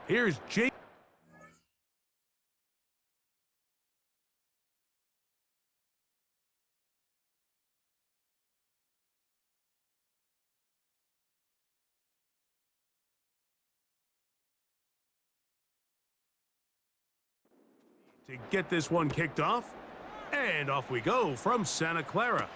Here's Jake. To get this one kicked off. And off we go from Santa Clara.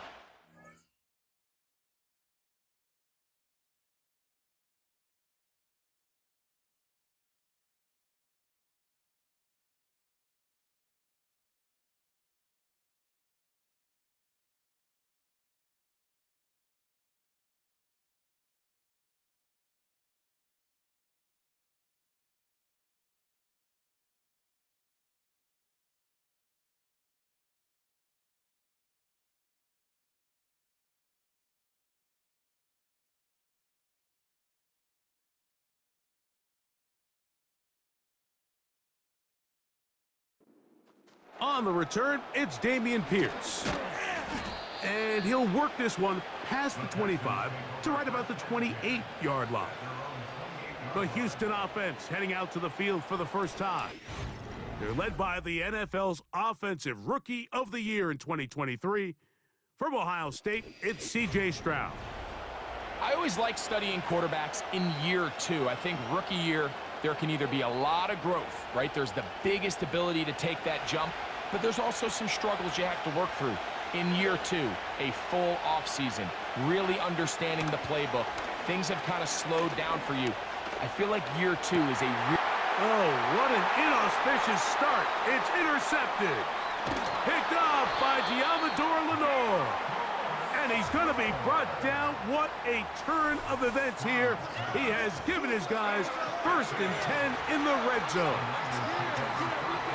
On the return, it's Dameon Pierce. And he'll work this one past the 25 to right about the 28-yard line. The Houston offense heading out to the field for the first time. They're led by the NFL's Offensive Rookie of the Year in 2023. From Ohio State, it's C.J. Stroud. I always like studying quarterbacks in year two. I think rookie year, there can either be a lot of growth, right? There's the biggest ability to take that jump, but there's also some struggles you have to work through. In year two, a full offseason, really understanding the playbook. Things have kind of slowed down for you. I feel like year two is a Oh, what an inauspicious start. It's intercepted. Picked off by Diamador Lenore. And he's going to be brought down. What a turn of events here. He has given his guys 1st and 10 in the red zone.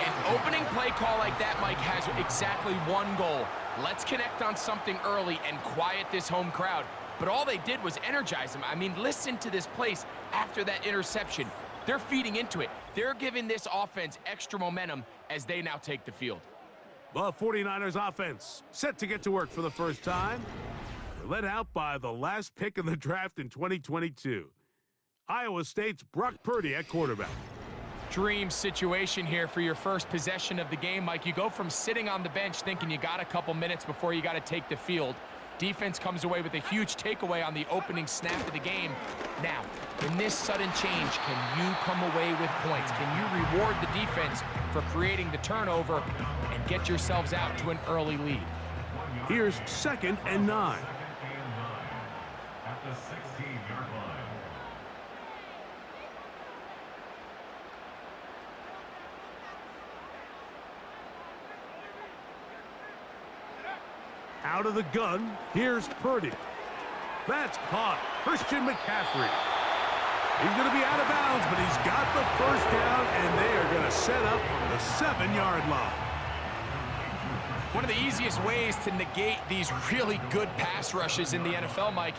An opening play call like that, Mike, has exactly one goal. Let's connect on something early and quiet this home crowd. But all they did was energize them. I mean, listen to this place after that interception. They're feeding into it. They're giving this offense extra momentum as they now take the field. The 49ers offense set to get to work for the first time. They're led out by the last pick in the draft in 2022. Iowa State's Brock Purdy at quarterback. Dream situation here for your first possession of the game, Mike. You go from sitting on the bench thinking you got a couple minutes before you got to take the field. Defense comes away with a huge takeaway on the opening snap of the game. Now, in this sudden change, can you come away with points? Can you reward the defense for creating the turnover and get yourselves out to an early lead? Here's 2nd and 9. At the 16-yard line. Out of the gun, here's Purdy. That's caught. Christian McCaffrey. He's going to be out of bounds, but he's got the first down, and they are going to set up from the 7-yard line. One of the easiest ways to negate these really good pass rushes in the NFL, Mike,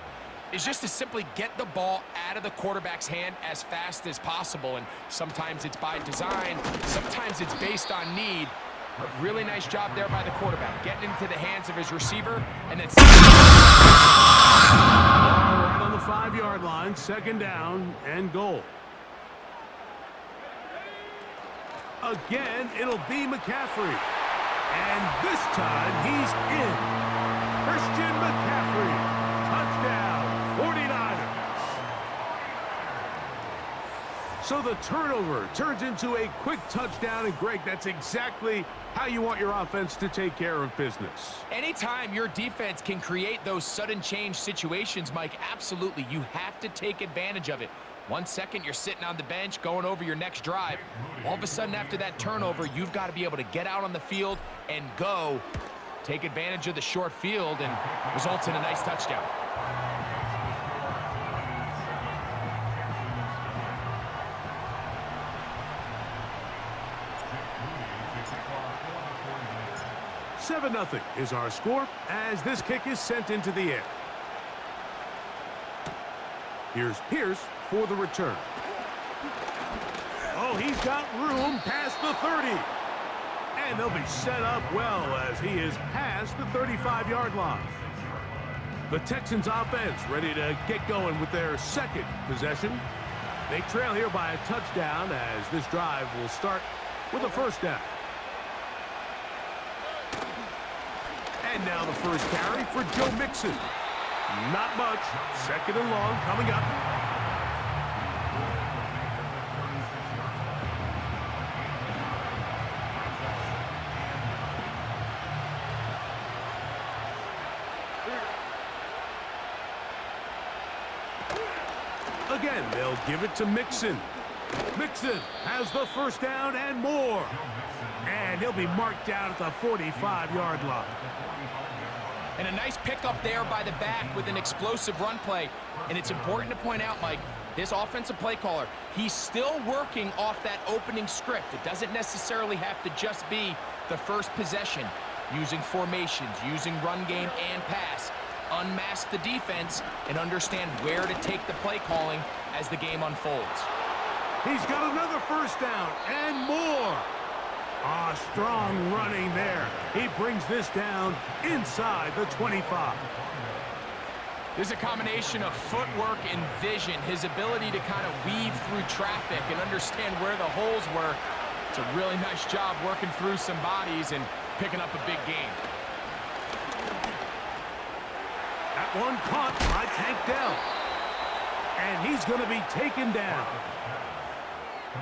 is just to simply get the ball out of the quarterback's hand as fast as possible. And sometimes it's by design, sometimes it's based on need. But really nice job there by the quarterback, getting into the hands of his receiver, and then right on the 5-yard line, 2nd down and goal. Again, it'll be McCaffrey. And this time, he's in. Christian McCaffrey, touchdown, 49ers. So the turnover turns into a quick touchdown, and Greg, that's exactly how you want your offense to take care of business. Anytime your defense can create those sudden change situations, Mike, absolutely, you have to take advantage of it. 1 second, you're sitting on the bench, going over your next drive. All of a sudden, after that turnover, you've got to be able to get out on the field and go. Take advantage of the short field, and results in a nice touchdown. $7-0 is our score as this kick is sent into the air. Here's Pierce for the return. Oh, he's got room past the 30. And they'll be set up well as he is past the 35-yard line. The Texans offense ready to get going with their 2nd possession. They trail here by a touchdown as this drive will start with a first down. And now the first carry for Joe Mixon. Not much. Second and long coming up. Again, they'll give it to Mixon. Mixon has the first down and more. And he'll be marked down at the 45-yard line. And a nice pickup there by the back with an explosive run play. And it's important to point out, Mike, this offensive play caller, he's still working off that opening script. It doesn't necessarily have to just be the first possession. Using formations, using run game and pass. Unmask the defense and understand where to take the play calling as the game unfolds. He's got another first down and more. Ah, strong running there. He brings this down inside the 25. There's a combination of footwork and vision, his ability to kind of weave through traffic and understand where the holes were. It's a really nice job working through some bodies and picking up a big gain. That one caught by Tank Dell. And he's going to be taken down.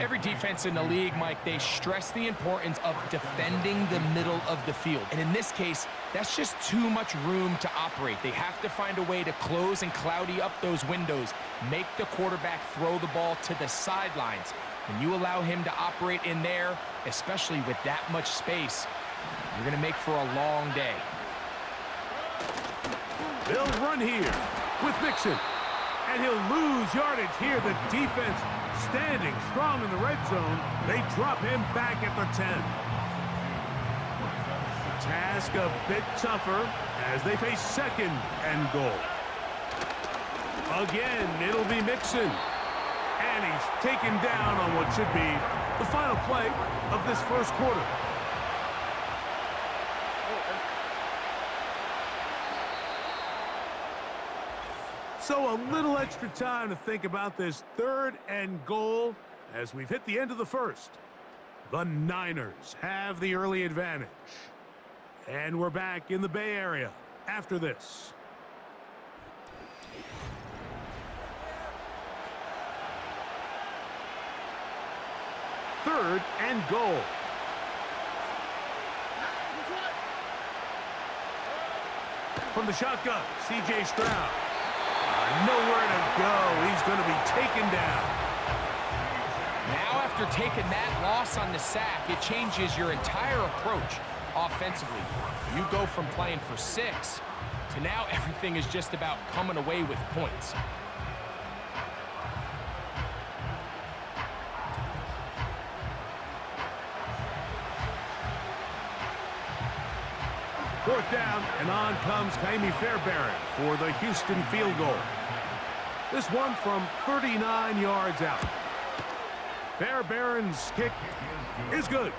Every defense in the league, Mike, they stress the importance of defending the middle of the field. And in this case, that's just too much room to operate. They have to find a way to close and cloudy up those windows, make the quarterback throw the ball to the sidelines. When you allow him to operate in there, especially with that much space, you're going to make for a long day. They'll run here with Mixon. And he'll lose yardage here. The defense standing strong in the red zone. They drop him back at the 10. The task a bit tougher as they face second and goal. Again, it'll be Mixon. And he's taken down on what should be the final play of this first quarter. So a little extra time to think about this third and goal as we've hit the end of the first. The Niners have the early advantage. And we're back in the Bay Area after this. Third and goal. From the shotgun, C.J. Stroud. Nowhere to go. He's going to be taken down. Now, after taking that loss on the sack, it changes your entire approach offensively. You go from playing for 6 to now everything is just about coming away with points. Fourth down, and on comes Kaimi Fairbairn for the Houston field goal. This one from 39 yards out. Fairbairn's kick is good.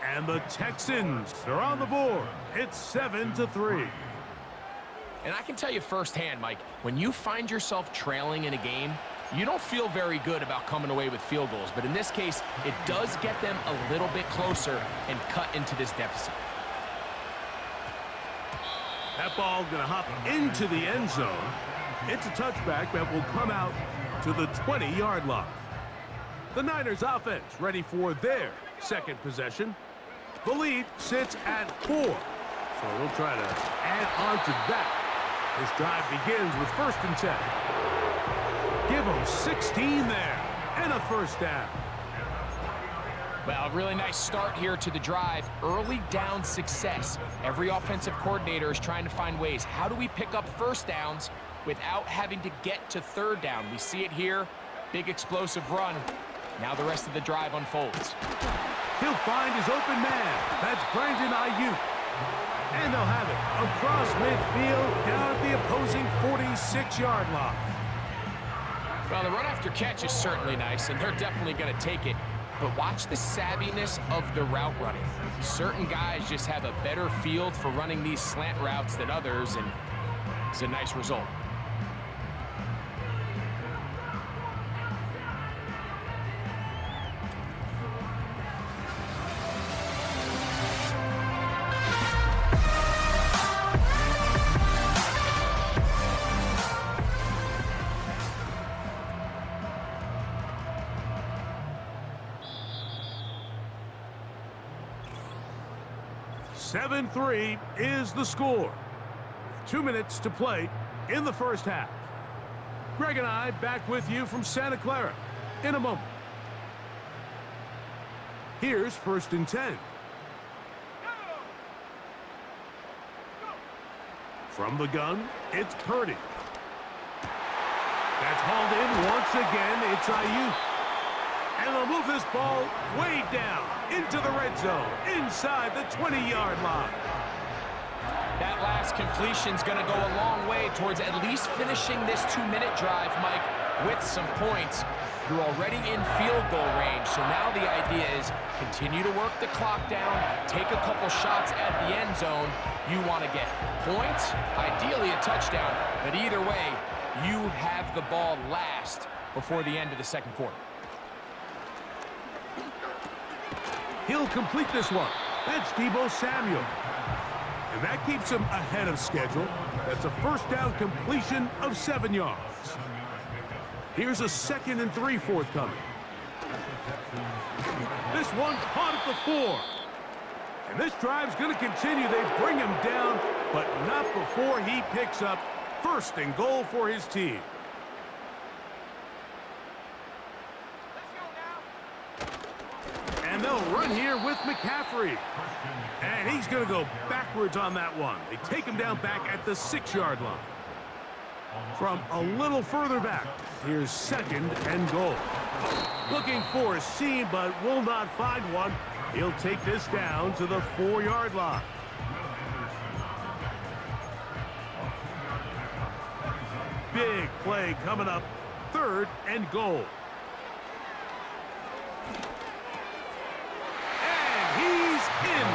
And the Texans are on the board. It's 7-3. And I can tell you firsthand, Mike, when you find yourself trailing in a game, you don't feel very good about coming away with field goals. But in this case, it does get them a little bit closer and cut into this deficit. That ball going to hop into the end zone. It's a touchback that will come out to the 20-yard line. The Niners offense ready for their second possession. The lead sits at 4. So we'll try to add on to that. This drive begins with 1st and 10. Give them 16 there and a first down. Well, a really nice start here to the drive. Early down success. Every offensive coordinator is trying to find ways. How do we pick up first downs without having to get to third down? We see it here. Big explosive run. Now the rest of the drive unfolds. He'll find his open man. That's Brandon Ayuk. And they'll have it across midfield down at the opposing 46-yard line. Well, the run after catch is certainly nice, and they're definitely going to take it. But watch the savviness of the route running. Certain guys just have a better feel for running these slant routes than others, and it's a nice result. 7-3 is the score. With 2 minutes to play in the first half. Greg and I back with you from Santa Clara in a moment. Here's 1st and 10. From the gun, it's Purdy. That's hauled in once again. It's Ayuk. And they'll move this ball way down into the red zone, inside the 20-yard line. That last completion's going to go a long way towards at least finishing this 2-minute drive, Mike, with some points. You're already in field goal range, so now the idea is continue to work the clock down, take a couple shots at the end zone. You want to get points, ideally a touchdown, but either way, you have the ball last before the end of the second quarter. He'll complete this one. That's Deebo Samuel. And that keeps him ahead of schedule. That's a first down completion of 7 yards. Here's a 2nd and 3 forthcoming. This one caught at the 4. And this drive's going to continue. They bring him down, but not before he picks up 1st and goal for his team. And they'll run here with McCaffrey. And he's going to go backwards on that one. They take him down back at the 6-yard line. From a little further back, here's 2nd and goal. Looking for a seam, but will not find one. He'll take this down to the 4-yard line. Big play coming up, 3rd and goal. He's in.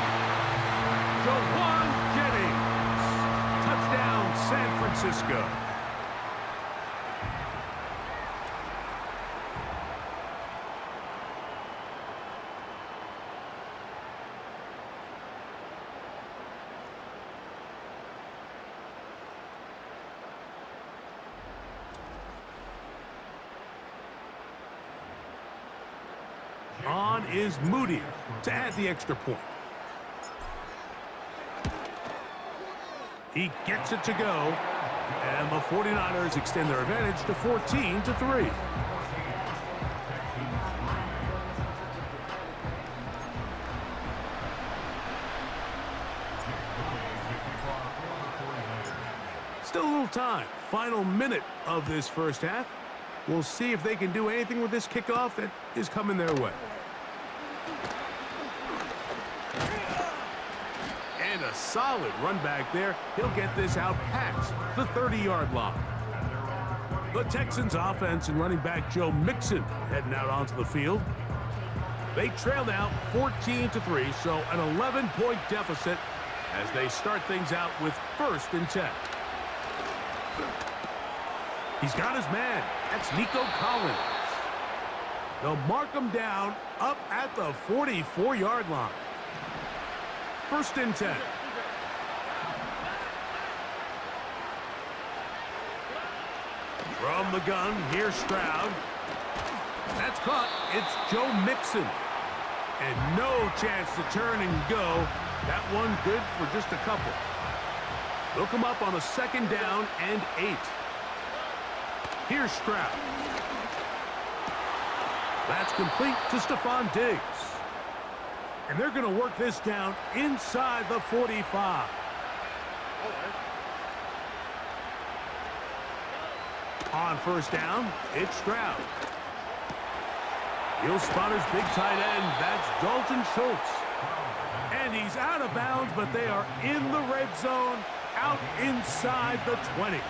Jawan Jennings. Touchdown, San Francisco. On is Moody to add the extra point. He gets it to go, and the 49ers extend their advantage to 14-3. Still a little time. Final minute of this first half. We'll see if they can do anything with this kickoff that is coming their way. And a solid run back there. He'll get this out past the 30-yard line. The Texans offense and running back Joe Mixon heading out onto the field. They trail now 14-3, so an 11-point deficit as they start things out with 1st and 10. He's got his man. That's Nico Collins. They'll mark him down up at the 44-yard line. 1st and 10. From the gun, here's Stroud. That's caught. It's Joe Mixon. And no chance to turn and go. That one good for just a couple. They'll come up on a 2nd down and 8. Here's Stroud. That's complete to Stephon Diggs. And they're going to work this down inside the 45. On 1st down, it's Stroud. He'll spot his big tight end. That's Dalton Schultz. And he's out of bounds, but they are in the red zone, out inside the 20.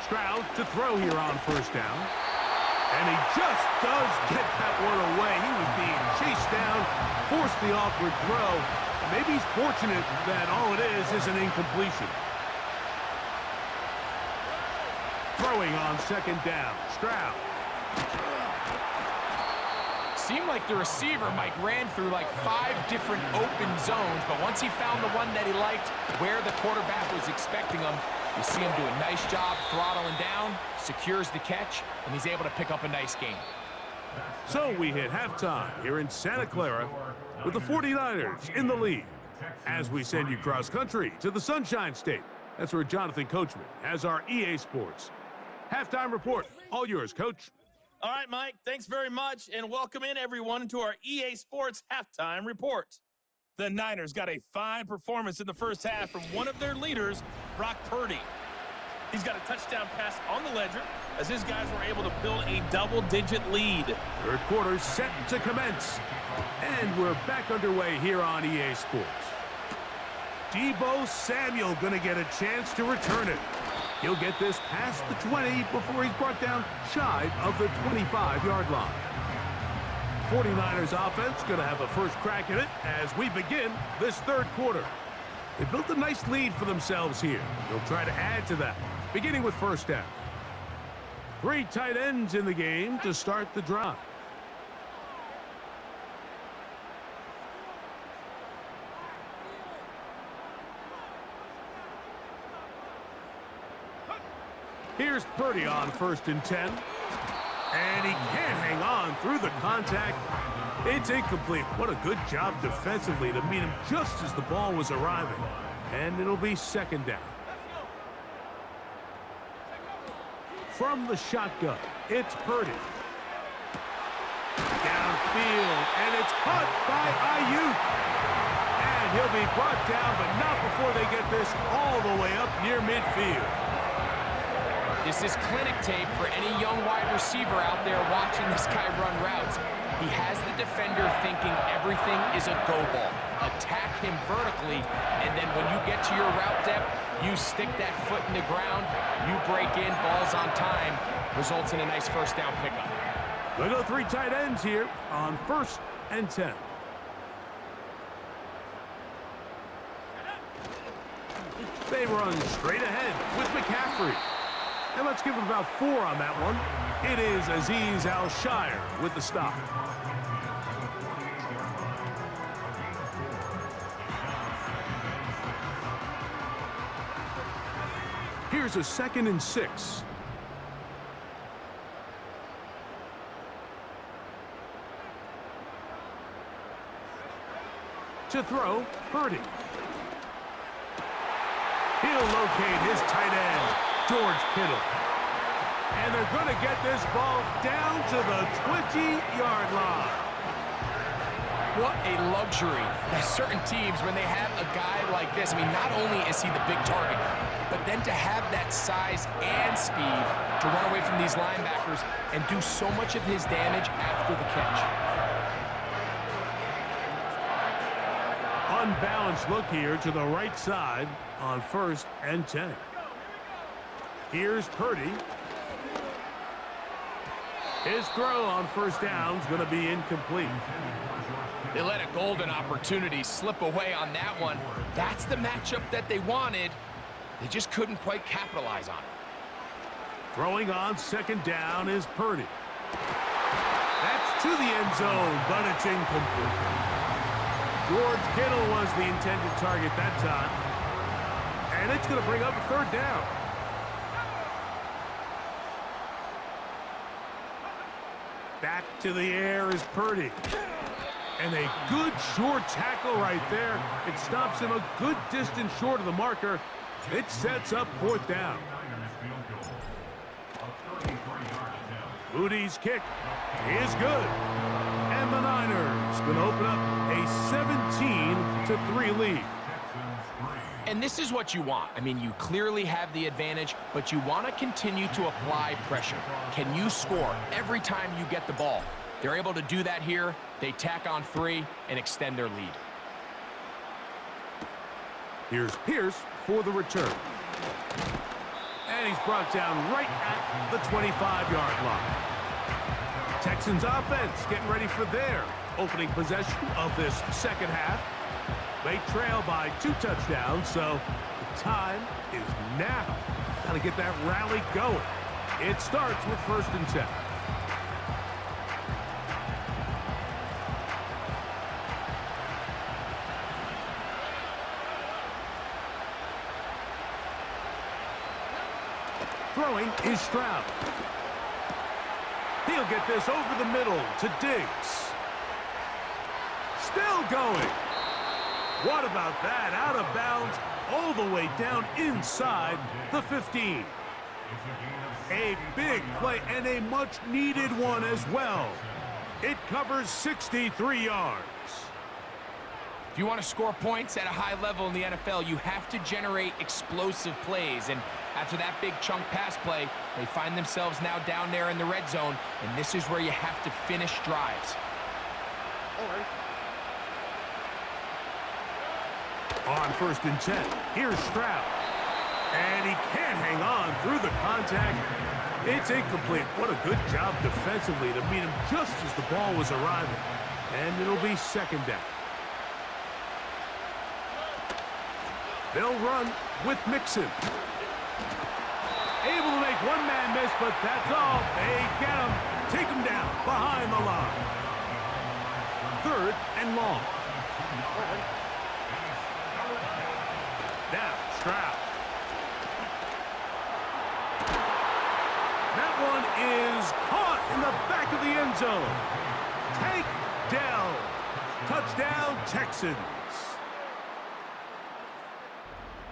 Stroud to throw here on 1st down. And he just does get that one away. He was being chased down, forced the awkward throw. And maybe he's fortunate that all it is an incompletion. Throwing on 2nd down. Stroud. Seemed like the receiver, Mike, ran through like 5 different open zones, but once he found the one that he liked, where the quarterback was expecting him, you see him do a nice job throttling down, secures the catch, and he's able to pick up a nice gain. So we hit halftime here in Santa Clara with the 49ers in the lead. As we send you cross-country to the Sunshine State. That's where Jonathan Coachman has our EA Sports halftime report. All yours, Coach. All right, Mike, thanks very much, and welcome in everyone to our EA Sports halftime report. The Niners got a fine performance in the first half from one of their leaders, Brock Purdy. He's got a touchdown pass on the ledger as his guys were able to build a double-digit lead. Third quarter set to commence, and we're back underway here on EA Sports. Deebo Samuel going to get a chance to return it. He'll get this past the 20 before he's brought down shy of the 25-yard line. 49ers offense going to have a first crack at it as we begin this third quarter. They built a nice lead for themselves here. They'll try to add to that, beginning with first down. 3 tight ends in the game to start the drive. Here's Purdy on 1st and 10. And he can't hang on through the contact. It's incomplete. What a good job defensively to meet him just as the ball was arriving. And it'll be second down. From the shotgun, it's Purdy. Downfield, and it's caught by Ayuk. And he'll be brought down, but not before they get this all the way up near midfield. This is clinic tape for any young wide receiver out there watching this guy run routes. He has the defender thinking everything is a go ball. Attack him vertically, and then when you get to your route depth, you stick that foot in the ground, you break in, balls on time, results in a nice first down pickup. We'll go 3 tight ends here on 1st and 10. They run straight ahead with McCaffrey. And let's give it about 4 on that one. It is Azeez Al-Shire with the stop. Here's a 2nd and 6. To throw, Purdy. He'll locate his tight end, George Kittle. And they're going to get this ball down to the 20-yard line. What a luxury. There's certain teams, when they have a guy like this, I mean, not only is he the big target, but then to have that size and speed to run away from these linebackers and do so much of his damage after the catch. Unbalanced look here to the right side on 1st and 10. Here's Purdy. His throw on 1st down is going to be incomplete. They let a golden opportunity slip away on that one. That's the matchup that they wanted. They just couldn't quite capitalize on it. Throwing on 2nd down is Purdy. That's to the end zone, but it's incomplete. George Kittle was the intended target that time. And it's going to bring up a 3rd down. Back to the air is Purdy. And a good short tackle right there. It stops him a good distance short of the marker. It sets up 4th down. Moody's kick is good. And the Niners going to open up a 17-3 lead. And this is what you want. I mean, you clearly have the advantage, but you want to continue to apply pressure. Can you score every time you get the ball? They're able to do that here. They tack on 3 and extend their lead. Here's Pierce for the return. And he's brought down right at the 25-yard line. Texans offense getting ready for their opening possession of this second half. They trail by 2 touchdowns, so the time is now. Got to get that rally going. It starts with 1st and 10. Throwing is Stroud. He He'll get this over the middle to Diggs. Still going. What about that? Out of bounds, all the way down inside the 15. A big play and a much-needed one as well. It covers 63 yards. If you want to score points at a high level in the NFL, you have to generate explosive plays. And after that big chunk pass play, they find themselves now down there in the red zone, and this is where you have to finish drives. On 1st and 10, here's Stroud. And he can't hang on through the contact. It's incomplete. What a good job defensively to meet him just as the ball was arriving. And it'll be 2nd down. They'll run with Mixon. Able to make one man miss, but that's all. They get him. Take him down behind the line. 3rd and long. Now, Stroud. That one is caught in the back of the end zone. Tank Dell. Touchdown, Texans.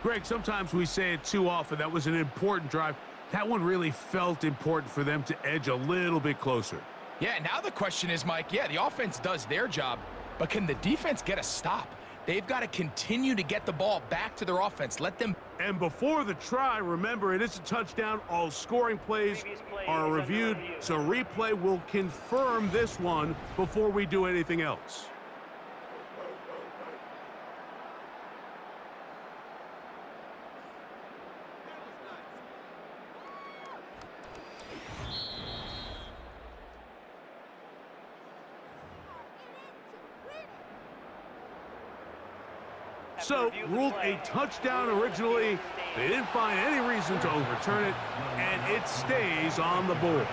Greg, sometimes we say it too often. That was an important drive. That one really felt important for them to edge a little bit closer. Yeah, now the question is, Mike, yeah, the offense does their job, but can the defense get a stop? They've got to continue to get the ball back to their offense. Let them... And before the try, remember, it is a touchdown. All scoring plays are reviewed, so replay will confirm this one before we do anything else. So, ruled a touchdown originally. They didn't find any reason to overturn it, and it stays on the board.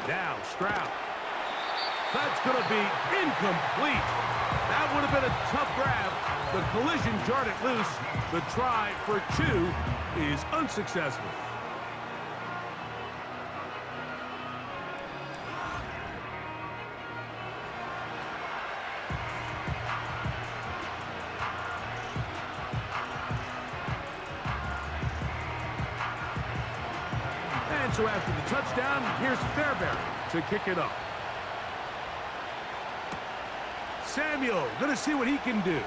Now, Stroud. That's going to be incomplete. That would have been a tough grab. The collision jarred it loose. The try for 2 is unsuccessful. So after the touchdown, here's Fairbairn to kick it off. Samuel going to see what he can do.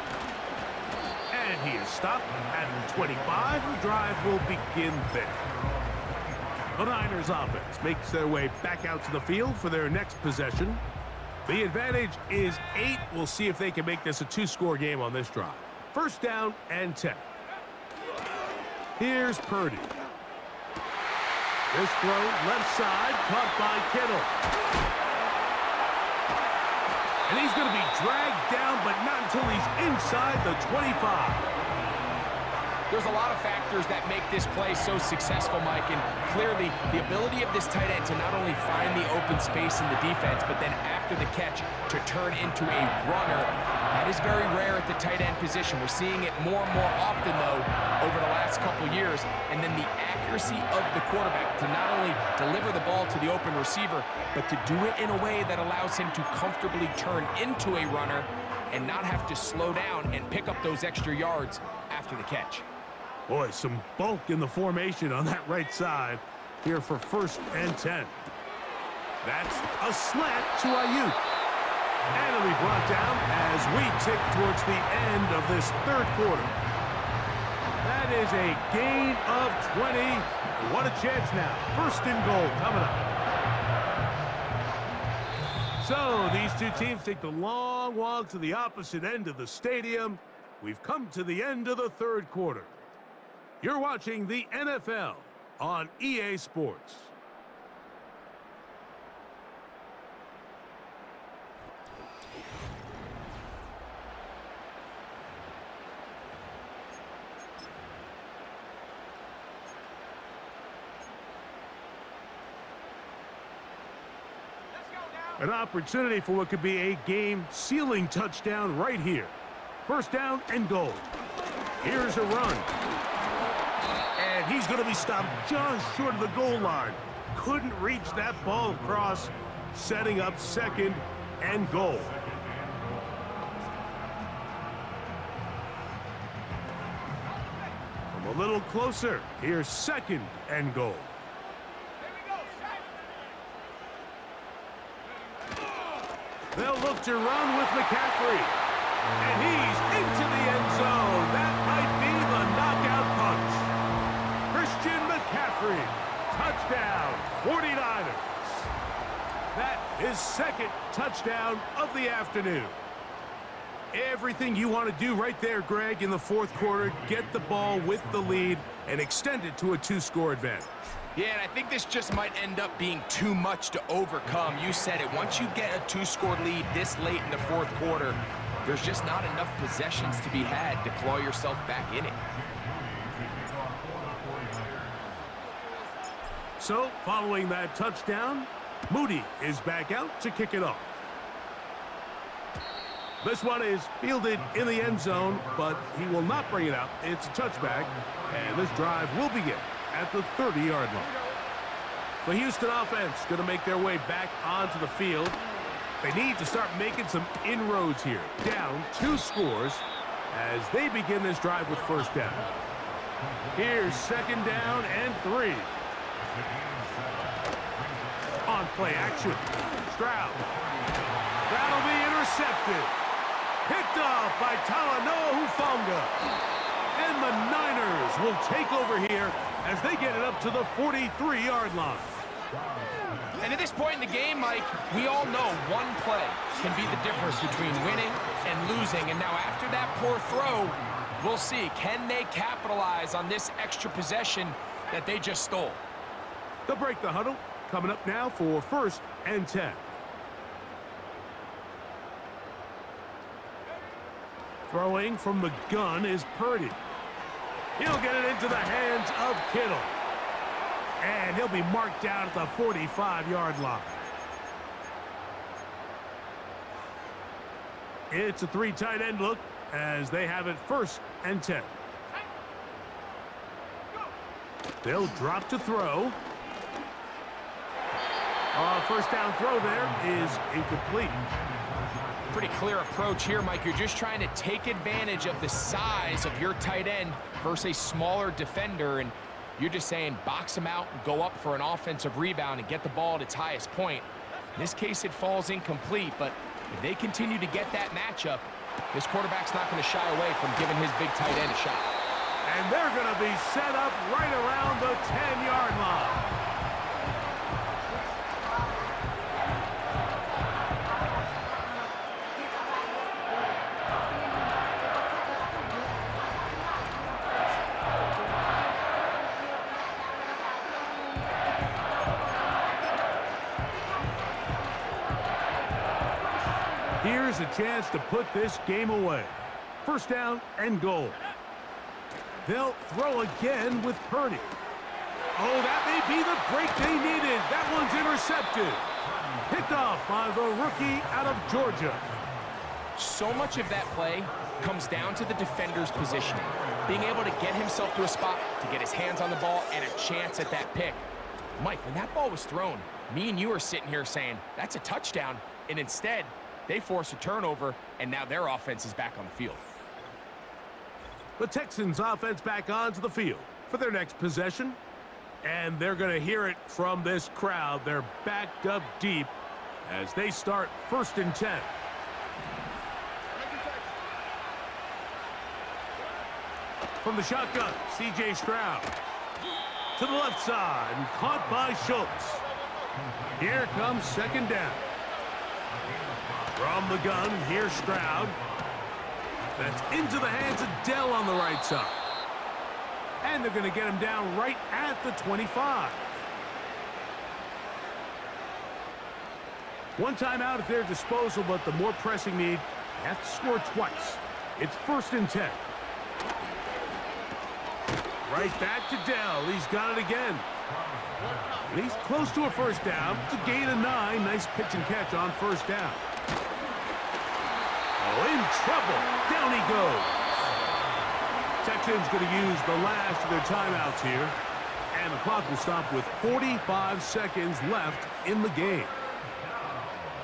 And he is stopped at the 25. The drive will begin there. The Niners offense makes their way back out to the field for their next possession. The advantage is 8. We'll see if they can make this a 2-score game on this drive. 1st down and 10. Here's Purdy. This throw, left side, caught by Kittle. And he's going to be dragged down, but not until he's inside the 25. There's a lot of factors that make this play so successful, Mike, and clearly the ability of this tight end to not only find the open space in the defense, but then after the catch to turn into a runner, that is very rare at the tight end position. We're seeing it more and more often, though, over the last couple years. And then the accuracy of the quarterback to not only deliver the ball to the open receiver, but to do it in a way that allows him to comfortably turn into a runner and not have to slow down and pick up those extra yards after the catch. Boy, some bulk in the formation on that right side here for 1st and 10. That's a slant to Ayuk. And it'll be brought down as we tick towards the end of this 3rd quarter. That is a gain of 20. What a chance now. 1st and goal coming up. So these two teams take the long walk to the opposite end of the stadium. We've come to the end of the 3rd quarter. You're watching the NFL on EA Sports. An opportunity for what could be a game-sealing touchdown right here. 1st down and goal. Here's a run. And he's going to be stopped just short of the goal line. couldn't reach that ball across, setting up second and goal. From a little closer, here's second and goal. They'll look to run with McCaffrey. And he's into the end zone. That might be the knockout punch. Christian McCaffrey, touchdown, 49ers. That is second touchdown of the afternoon. Everything you want to do right there, Greg, in the fourth quarter, get the ball with the lead and extend it to a 2-score advantage. Yeah, and I think this just might end up being too much to overcome. You said it. Once you get a 2-score lead this late in the fourth quarter, there's just not enough possessions to be had to claw yourself back in it. So, following that touchdown, Moody is back out to kick it off. This one is fielded in the end zone, but he will not bring it out. It's a touchback, and this drive will begin at the 30-yard line. The Houston offense going to make their way back onto the field. They need to start making some inroads here. Down 2 scores as they begin this drive with first down. Here's second down and 3. On play action. Stroud. That'll be intercepted. Picked off by Talanoa Hufanga. And the Niners will take over here as they get it up to the 43-yard line. And at this point in the game, Mike, we all know one play can be the difference between winning and losing. And now after that poor throw, we'll see. Can they capitalize on this extra possession that they just stole? They'll break the huddle. Coming up now for first and 10. Throwing from the gun is Purdy. He'll get it into the hands of Kittle. And he'll be marked down at the 45-yard line. It's a 3 tight end look as they have it first and 10. They'll drop to throw. First down throw there is incomplete. Pretty clear approach here, Mike. You're just trying to take advantage of the size of your tight end versus a smaller defender, and you're just saying box him out and go up for an offensive rebound and get the ball at its highest point. In this case, it falls incomplete, but if they continue to get that matchup, this quarterback's not going to shy away from giving his big tight end a shot. And they're going to be set up right around the 10-yard line. Here's a chance to put this game away. First down and goal. They'll throw again with Purdy. Oh, that may be the break they needed. That one's intercepted. Picked off by the rookie out of Georgia. So much of that play comes down to the defender's positioning. Being able to get himself to a spot, to get his hands on the ball, and a chance at that pick. Mike, when that ball was thrown, me and you are sitting here saying, that's a touchdown. And instead, they force a turnover, and now their offense is back on the field. The Texans offense back onto the field for their next possession. And they're going to hear it from this crowd. They're backed up deep as they start first and 10. From the shotgun, C.J. Stroud. To the left side and caught by Schultz. Here comes second down. From the gun, here's Stroud. That's into the hands of Dell on the right side. And they're going to get him down right at the 25. One timeout at their disposal, but the more pressing need, they have to score twice. It's first and 10. Right back to Dell. He's got it again. And he's close to a first down. It's a gain of 9. Nice pitch and catch on first down. Oh, in trouble. Down he goes. Texans going to use the last of their timeouts here. And the clock will stop with 45 seconds left in the game.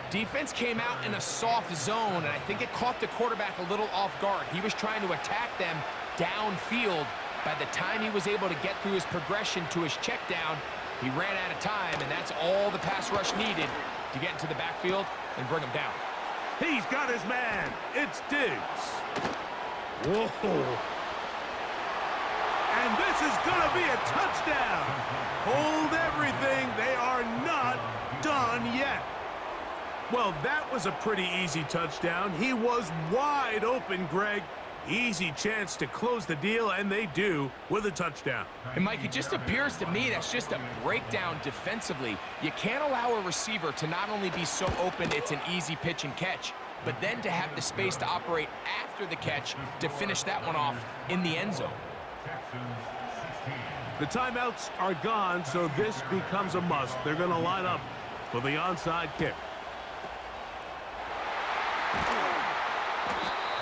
Defense came out in a soft zone, and I think it caught the quarterback a little off guard. He was trying to attack them downfield. By the time he was able to get through his progression to his check down, he ran out of time, and that's all the pass rush needed to get into the backfield and bring him down. He's got his man. It's Diggs. Whoa. And this is going to be a touchdown. Hold everything. They are not done yet. Well, that was a pretty easy touchdown. He was wide open, Greg. Easy chance to close the deal, and they do with a touchdown. And, Mike, it just appears to me that's just a breakdown defensively. You can't allow a receiver to not only be so open it's an easy pitch and catch, but then to have the space to operate after the catch to finish that one off in the end zone. The timeouts are gone, so this becomes a must. They're going to line up for the onside kick.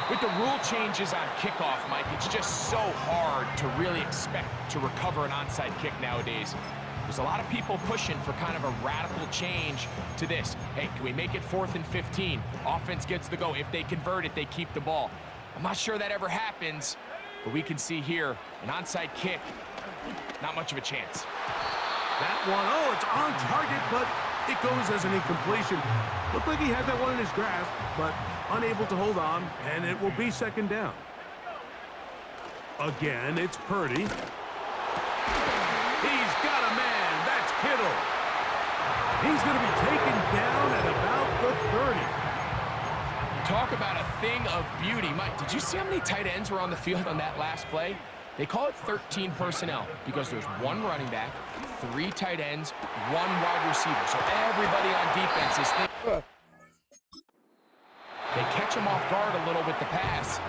With the rule changes on kickoff, Mike, it's just so hard to really expect to recover an onside kick nowadays. There's a lot of people pushing for kind of a radical change to this. Hey, can we make it 4th and 15? Offense gets the go. If they convert it, they keep the ball. I'm not sure that ever happens, but we can see here an onside kick, not much of a chance. That one, oh, it's on target, but it goes as an incompletion. Looked like he had that one in his grasp, but unable to hold on, and it will be second down. Again, it's Purdy. He's got a man. That's Kittle. He's going to be taken down at about the 30. Talk about a thing of beauty. Mike, did you see how many tight ends were on the field on that last play? They call it 13 personnel because there's one running back, 3 tight ends, 1 wide receiver. So everybody on defense is thinking. They catch him off guard a little with the pass,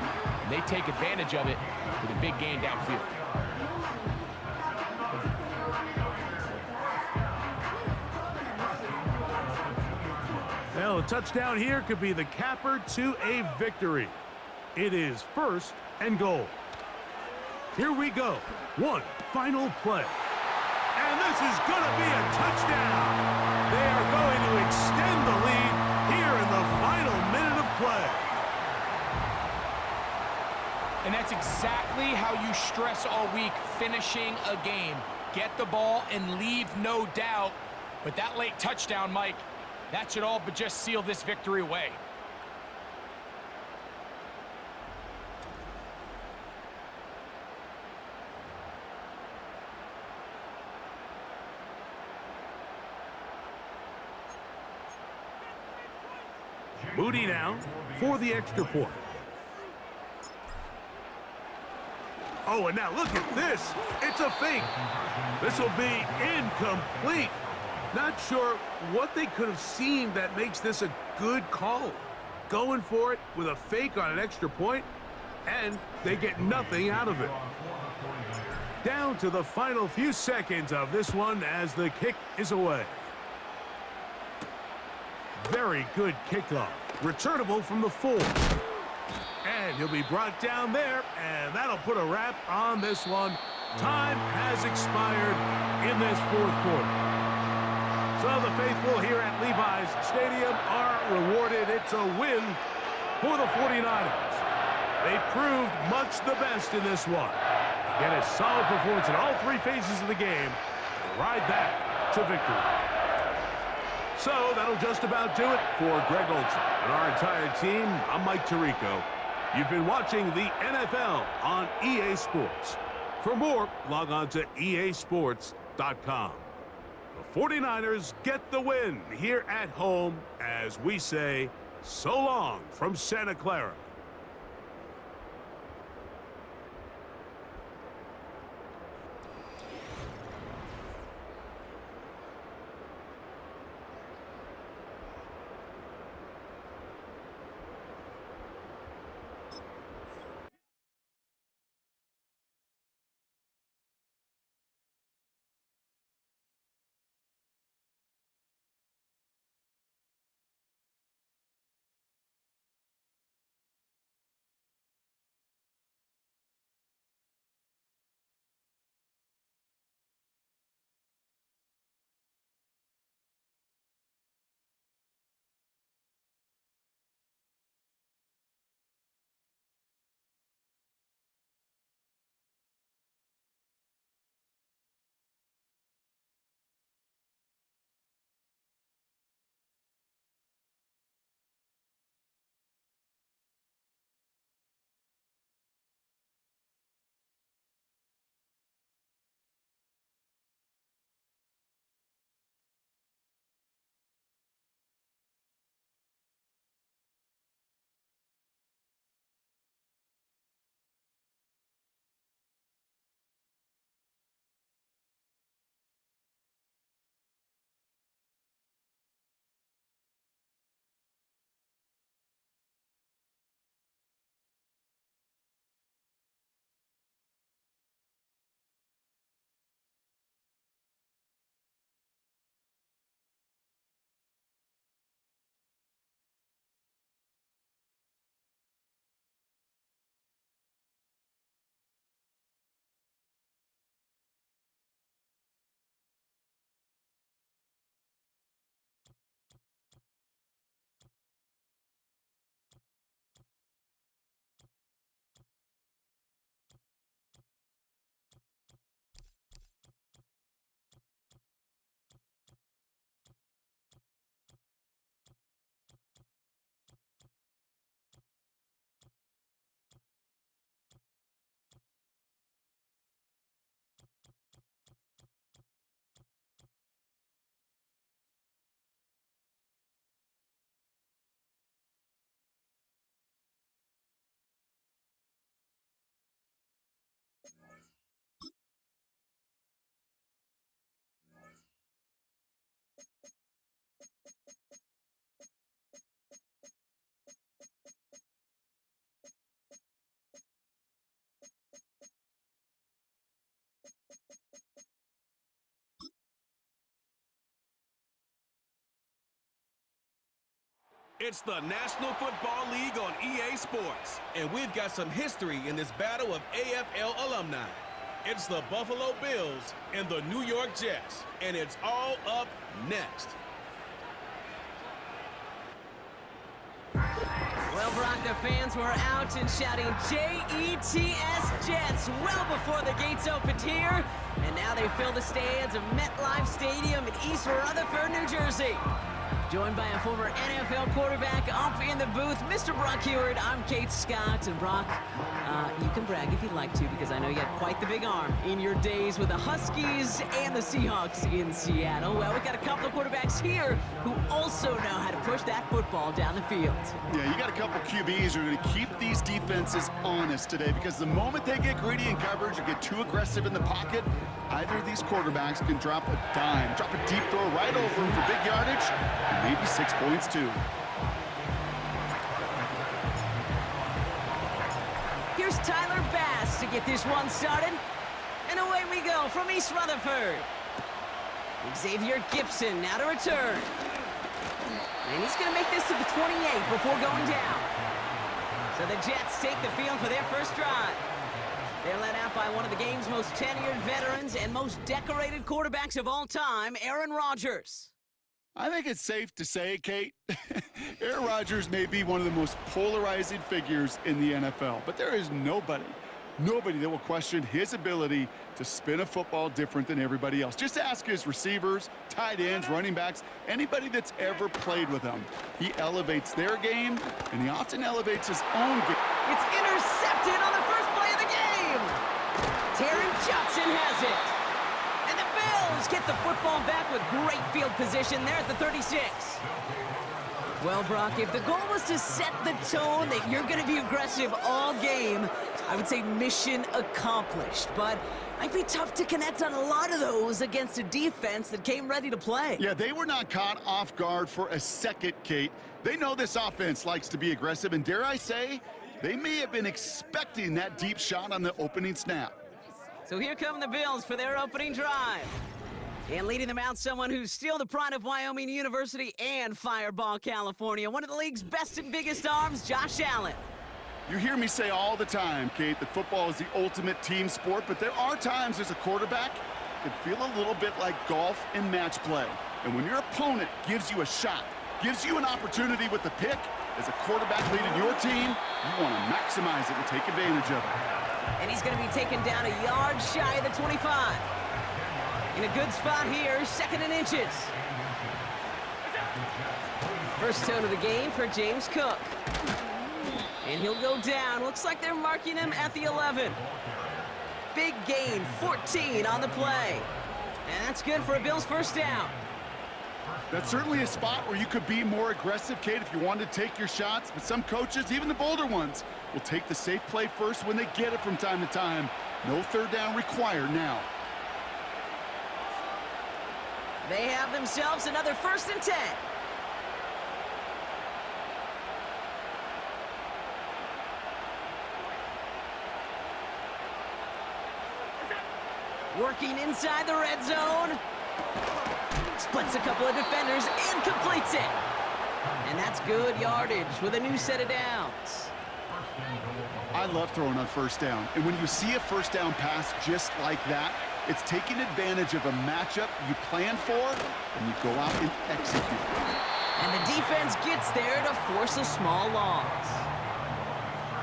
and they take advantage of it with a big gain downfield. Well, a touchdown here could be the capper to a victory. It is 1st and goal. Here we go. One final play. And this is going to be a touchdown. They are going to extend the lead here in the final minute of play. And that's exactly how you stress all week, finishing a game. Get the ball and leave no doubt. But that late touchdown, Mike, that should all but just seal this victory away. Moody now for the extra point. Oh, and now look at this. It's a fake. This will be incomplete. Not sure what they could have seen that makes this a good call. Going for it with a fake on an extra point, and they get nothing out of it. Down to the final few seconds of this one as the kick is away. Very good kickoff. Returnable from the 4. And he'll be brought down there, and that'll put a wrap on this one. Time has expired in this 4th quarter. So the faithful here at Levi's Stadium are rewarded. It's a win for the 49ers. They proved much the best in this one. Get a solid performance in all 3 phases of the game and ride that to victory. So that'll just about do it for Greg Olson and our entire team. I'm Mike Tirico. You've been watching the NFL on EA Sports. For more, log on to easports.com. The 49ers get the win here at home as we say so long from Santa Clara. It's the National Football League on EA Sports. And we've got some history in this battle of AFL alumni. It's the Buffalo Bills and the New York Jets. And it's all up next. Well, Brock, the fans were out and shouting J-E-T-S Jets well before the gates opened here. And now they fill the stands of MetLife Stadium in East Rutherford, New Jersey. Joined by a former NFL quarterback up in the booth, Mr. Brock Heward. I'm Kate Scott. And Brock, you can brag if you'd like to, because I know you had quite the big arm in your days with the Huskies and the Seahawks in Seattle. Well, we've got a couple of quarterbacks here who also know how to push that football down the field. Yeah, you got a couple QBs who are going to keep these defenses honest today, because the moment they get greedy in coverage or get too aggressive in the pocket, either of these quarterbacks can drop a dime, drop a deep throw right over them for big yardage, and maybe 6 points too. Here's Tyler Bass to get this one started. And away we go from East Rutherford. Xavier Gibson now to return. And he's going to make this to the 28 before going down. So the Jets take the field for their first drive. They're led out by one of the game's most tenured veterans and most decorated quarterbacks of all time, Aaron Rodgers. I think it's safe to say, Kate, Aaron Rodgers may be one of the most polarizing figures in the NFL, but there is nobody that will question his ability to spin a football different than everybody else. Just ask his receivers, tight ends, running backs, anybody that's ever played with him. He elevates their game, and he often elevates his own game. It's intercepted on the first play of the game. Taron Johnson has it. And the Bills get the football back with great field position there at the 36. Well, Brock, if the goal was to set the tone that you're going to be aggressive all game, I would say mission accomplished. But it might be tough to connect on a lot of those against a defense that came ready to play. Yeah, they were not caught off guard for a second, Kate. They know this offense likes to be aggressive, and dare I say, they may have been expecting that deep shot on the opening snap. So here come the Bills for their opening drive. And leading them out, someone who's still the pride of Wyoming University and Fireball, California. One of the league's best and biggest arms, Josh Allen. You hear me say all the time, Kate, that football is the ultimate team sport, but there are times as a quarterback it can feel a little bit like golf and match play. And when your opponent gives you a shot, gives you an opportunity with the pick, as a quarterback leading your team, you want to maximize it and take advantage of it. And he's going to be taken down a yard shy of the 25. In a good spot here, 2nd and inches. First tone of the game for James Cook. And he'll go down. Looks like they're marking him at the 11. Big gain, 14 on the play. And that's good for a Bills first down. That's certainly a spot where you could be more aggressive, Kate, if you wanted to take your shots. But some coaches, even the bolder ones, will take the safe play first when they get it from time to time. No third down required now. They have themselves another 1st and 10. Working inside the red zone. Splits a couple of defenders and completes it. And that's good yardage with a new set of downs. I love throwing on first down. And when you see a first down pass just like that, it's taking advantage of a matchup you plan for, and you go out and execute. And the defense gets there to force a small loss.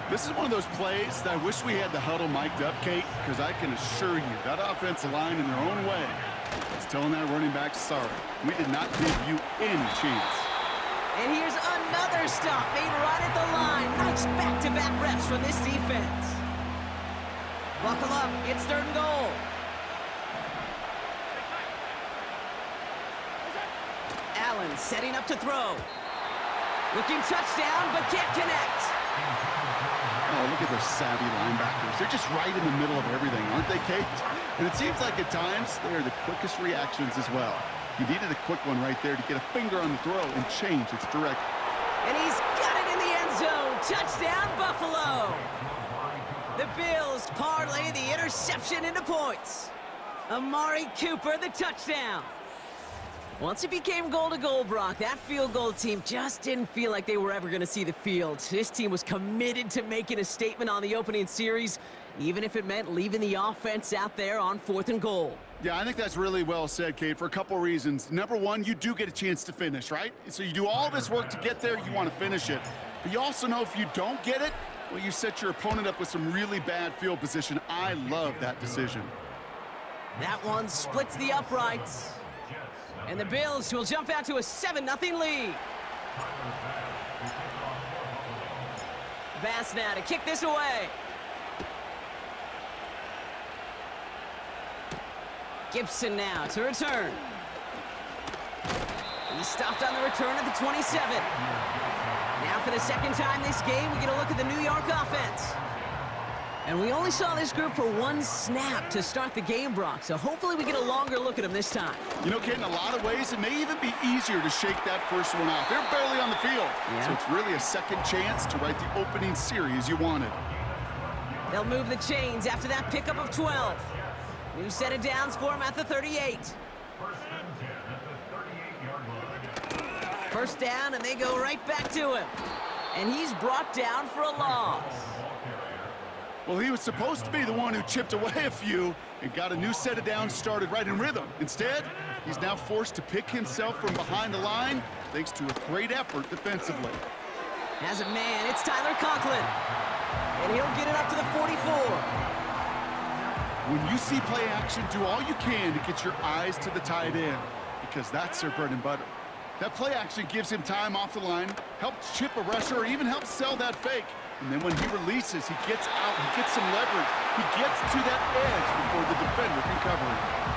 This is one of those plays that I wish we had the huddle mic'd up, Kate, because I can assure you that offensive line in their own way is telling that running back, sorry, we did not give you any chance. And here's another stop made right at the line. Nice back-to-back reps from this defense. Buckle up, it's 3rd and goal. Allen setting up to throw. Looking touchdown, but can't connect. Oh, look at those savvy linebackers. They're just right in the middle of everything, aren't they, Kate? And it seems like at times they are the quickest reactions as well. You needed a quick one right there to get a finger on the throw and change its direction. And he's got it in the end zone. Touchdown, Buffalo. The Bills parlay the interception into points. Amari Cooper, the touchdown. Once it became goal to goal, Brock, that field goal team just didn't feel like they were ever going to see the field. This team was committed to making a statement on the opening series, even if it meant leaving the offense out there on 4th and goal. Yeah, I think that's really well said, Kate, for a couple reasons. Number one, you do get a chance to finish, right? So you do all this work to get there, you want to finish it. But you also know if you don't get it, well, you set your opponent up with some really bad field position. I love that decision. That one splits the uprights. And the Bills will jump out to a 7-0 lead. Bass now to kick this away. Gibson now to return. He's stopped on the return at the 27. Now for the second time this game, we get a look at the New York offense. And we only saw this group for one snap to start the game, Brock, so hopefully we get a longer look at them this time. You know, Kate, in a lot of ways, it may even be easier to shake that first one out. They're barely on the field, so it's really a second chance to write the opening series you wanted. They'll move the chains after that pickup of 12. New set of downs for him at the 38. First down, and they go right back to him. And he's brought down for a loss. Well, he was supposed to be the one who chipped away a few and got a new set of downs started right in rhythm. Instead, he's now forced to pick himself from behind the line thanks to a great effort defensively. As a man, it's Tyler Conklin. And he'll get it up to the 44. When you see play action, do all you can to get your eyes to the tight end because that's their bread and butter. That play action gives him time off the line, helps chip a rusher, or even helps sell that fake. And then when he releases, he gets out, he gets some leverage. He gets to that edge before the defender can cover him.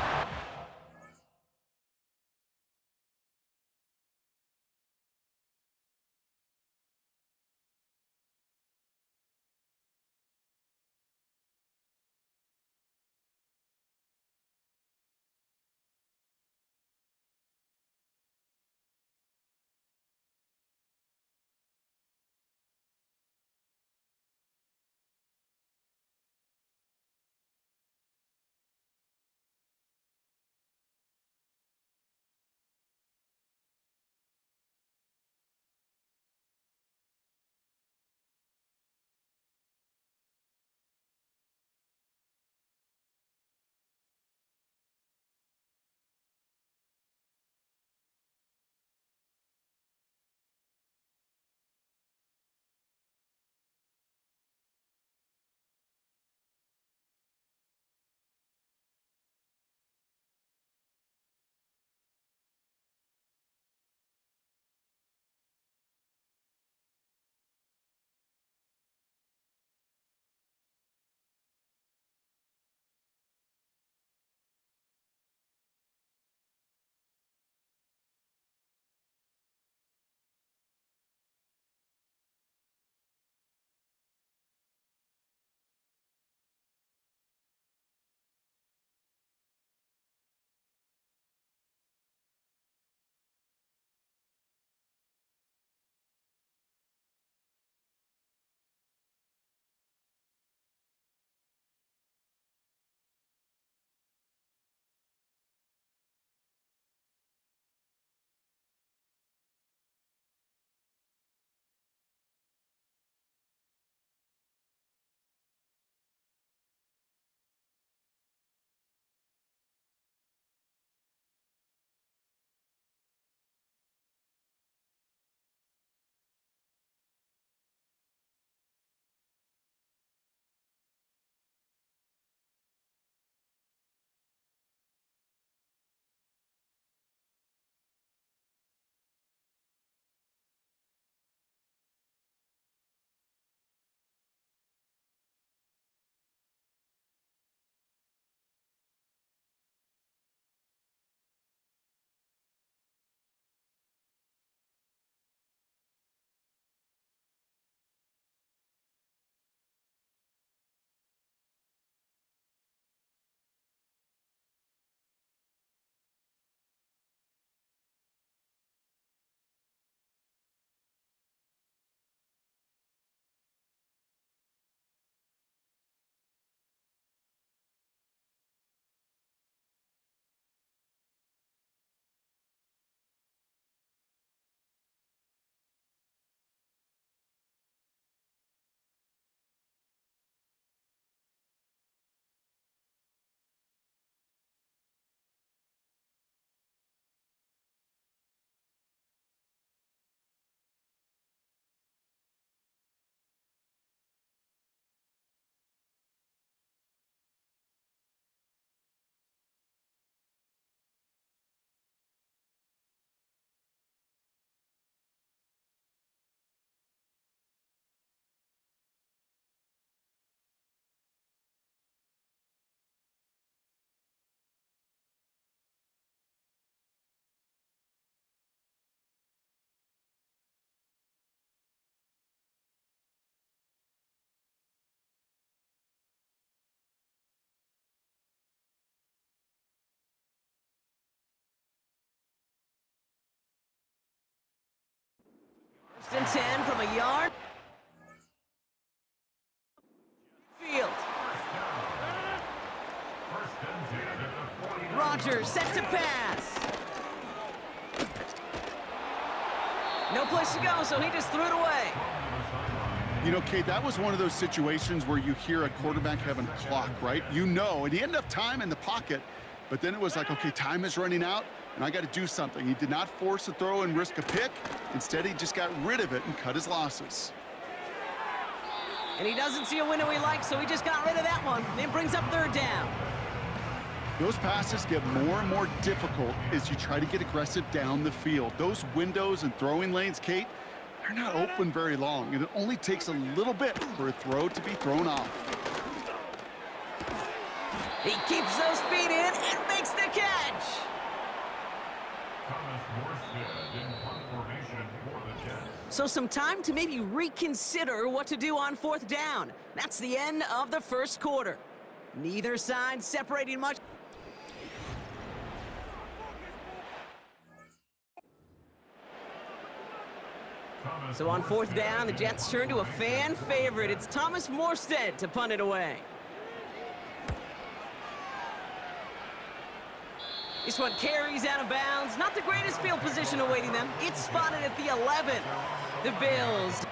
And 10 from a yard. Field. Rodgers set to pass. No place to go, so he just threw it away. You know, Kate, that was one of those situations where you hear a quarterback having a clock, right? You know, and he had enough time in the pocket, but then it was like, okay, time is running out, and I got to do something. He did not force a throw and risk a pick. Instead, he just got rid of it and cut his losses. And he doesn't see a window he likes, so he just got rid of that one. Then brings up third down. Those passes get more and more difficult as you try to get aggressive down the field. Those windows and throwing lanes, Kate, they're not open very long, and it only takes a little bit for a throw to be thrown off. He keeps those feet in and makes the catch. Thomas Morstead in punt formation for the Jets. So some time to maybe reconsider what to do on fourth down. That's the end of the first quarter. Neither side separating much. So on fourth down, the Jets turn to a fan favorite. It's Thomas Morstead to punt it away. This one carries out of bounds. Not the greatest field position awaiting them. It's spotted at the 11. The Bills.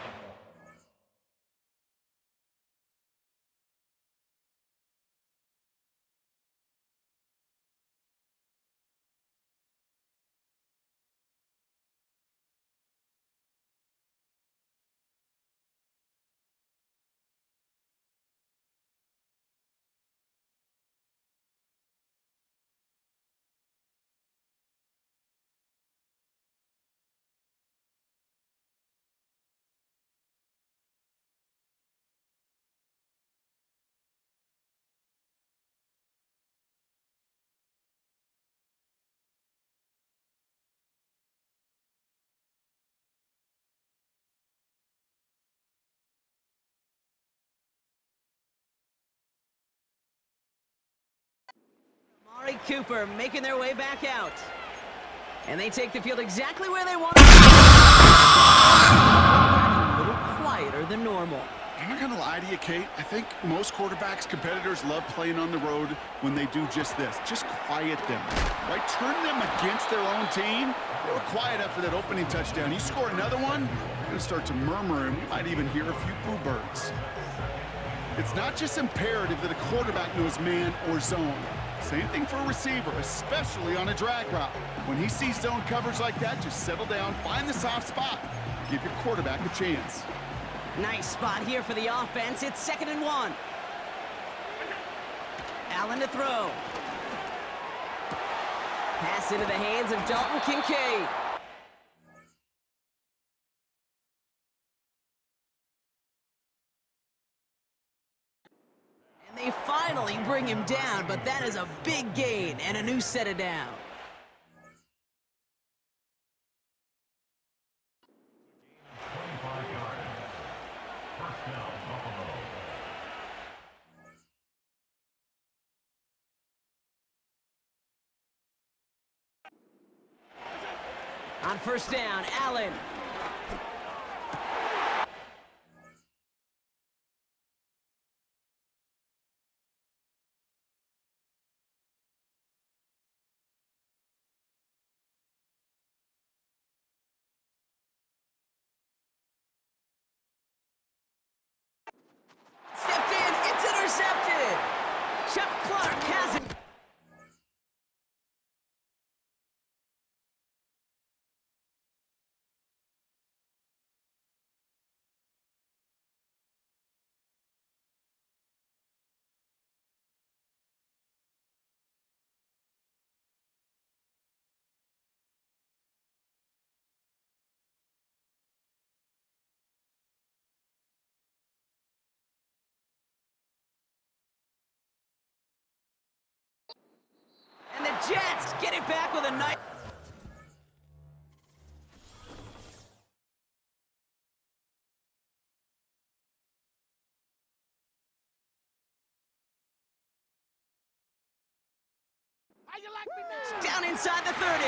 Amari Cooper making their way back out. And they take the field exactly where they want it. A little quieter than normal. I'm not going to lie to you, Kate. I think most quarterbacks, competitors love playing on the road when they do just this. Just quiet them, right? Turn them against their own team. They were quiet after that opening touchdown. You score another one, you're going to start to murmur, and we might even hear a few boo birds. It's not just imperative that a quarterback knows man or zone. Same thing for a receiver, especially on a drag route. When he sees zone coverage like that, just settle down, find the soft spot, give your quarterback a chance. Nice spot here for the offense. It's 2nd and 1. Allen to throw. Pass into the hands of Dalton Kincaid. And they finally bring him down, but that is a big gain and a new set of downs. On first down, Allen. Stepped in, it's intercepted. Chuck Clark has it. And the Jets get it back with a nice... Down inside the 30.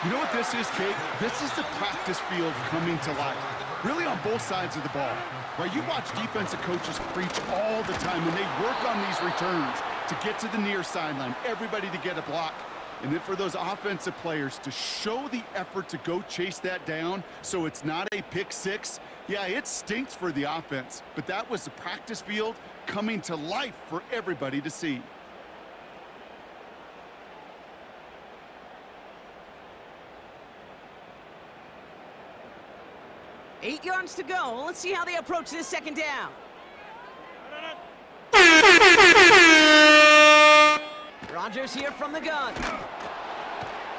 You know what this is, Kate? This is the practice field coming to life. Really on both sides of the ball. Right? You watch defensive coaches preach all the time when they work on these returns to get to the near sideline, everybody to get a block. And then for those offensive players to show the effort to go chase that down so it's not a pick six. Yeah, it stinks for the offense, but that was the practice field coming to life for everybody to see. Eight yards to go. Let's see how they approach this second down. Rodgers here from the gun.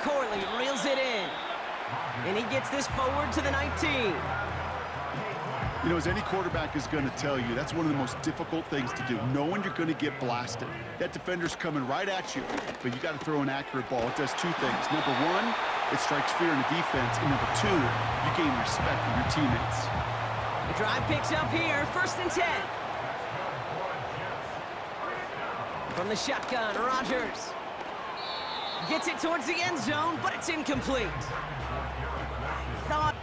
Corley reels it in. And he gets this forward to the 19. You know, as any quarterback is going to tell you, that's one of the most difficult things to do, knowing you're going to get blasted. That defender's coming right at you, but you got to throw an accurate ball. It does two things. Number one, it strikes fear in the defense, and number two, you gain respect from your teammates. The drive picks up here, 1st and 10. From the shotgun, Rodgers gets it towards the end zone, but it's incomplete. Thought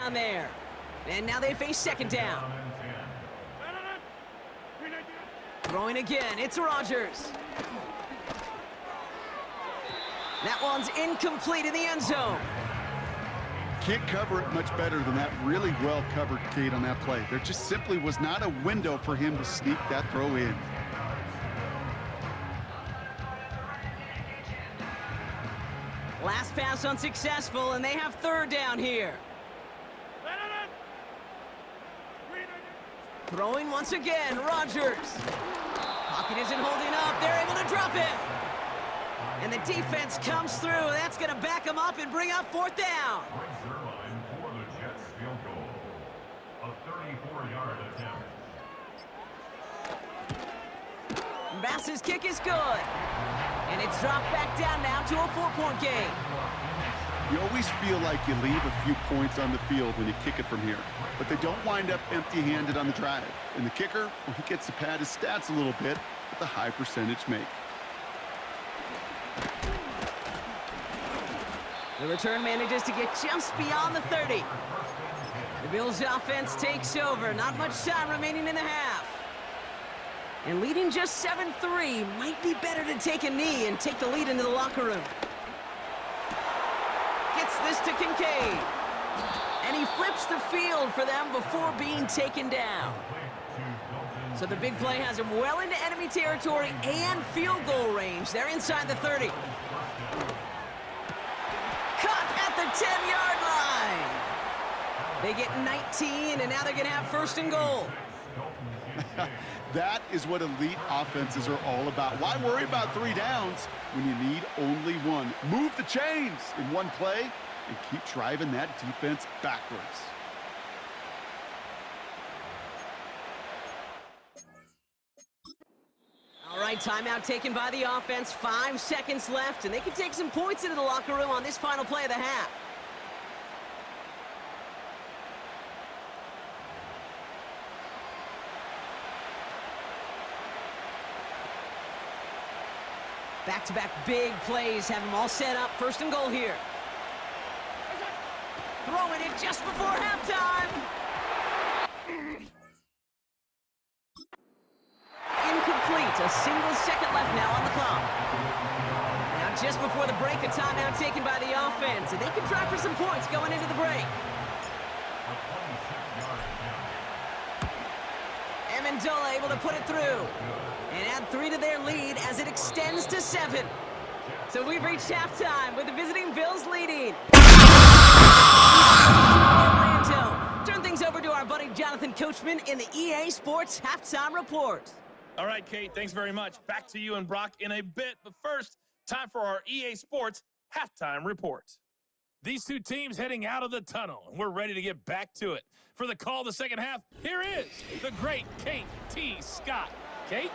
down there. And now they face second down. Throwing again, it's Rodgers. That one's incomplete in the end zone. Can't cover it much better than that. Really well covered, Kate, on that play. There just simply was not a window for him to sneak that throw in. Last pass unsuccessful, and they have third down here. Throwing once again, Rodgers. Pocket isn't holding up. They're able to drop it. And the defense comes through. That's going to back them up and bring up 4th down. Their line for the Jets field goal. A 34-yard attempt. Bass's kick is good. And it's dropped back down now to a 4-point game. You always feel like you leave a few points on the field when you kick it from here, but they don't wind up empty-handed on the drive. And the kicker, well, he gets to pad his stats a little bit with a high percentage make. The return manages to get just beyond the 30. The Bills' offense takes over. Not much time remaining in the half. And leading just 7-3, might be better to take a knee and take the lead into the locker room. Gets this to Kincaid. And he flips the field for them before being taken down. So the big play has him well into enemy territory and field goal range. They're inside the 30. Cut at the 10-yard line. They get 19, and now they're going to have 1st and goal. That is what elite offenses are all about. Why worry about 3 downs when you need only 1? Move the chains in one play and keep driving that defense backwards. All right, timeout taken by the offense. 5 seconds left, and they can take some points into the locker room on this final play of the half. Back-to-back big plays have them all set up. 1st and goal here. Throwing it just before halftime. Incomplete. A single second left now on the clock. Now just before the break, a timeout taken by the offense, and they can try for some points going into the break. Amendola able to put it through and add 3 to their lead as it extends to 7. So we've reached halftime with the visiting Bills leading. Orlando. Turn things over to our buddy Jonathan Coachman in the EA Sports Halftime Report. All right, Kate, thanks very much. Back to you and Brock in a bit. But first, time for our EA Sports Halftime Report. These two teams heading out of the tunnel, and we're ready to get back to it. For the call of the second half, here is the great Kate T. Scott. Kate?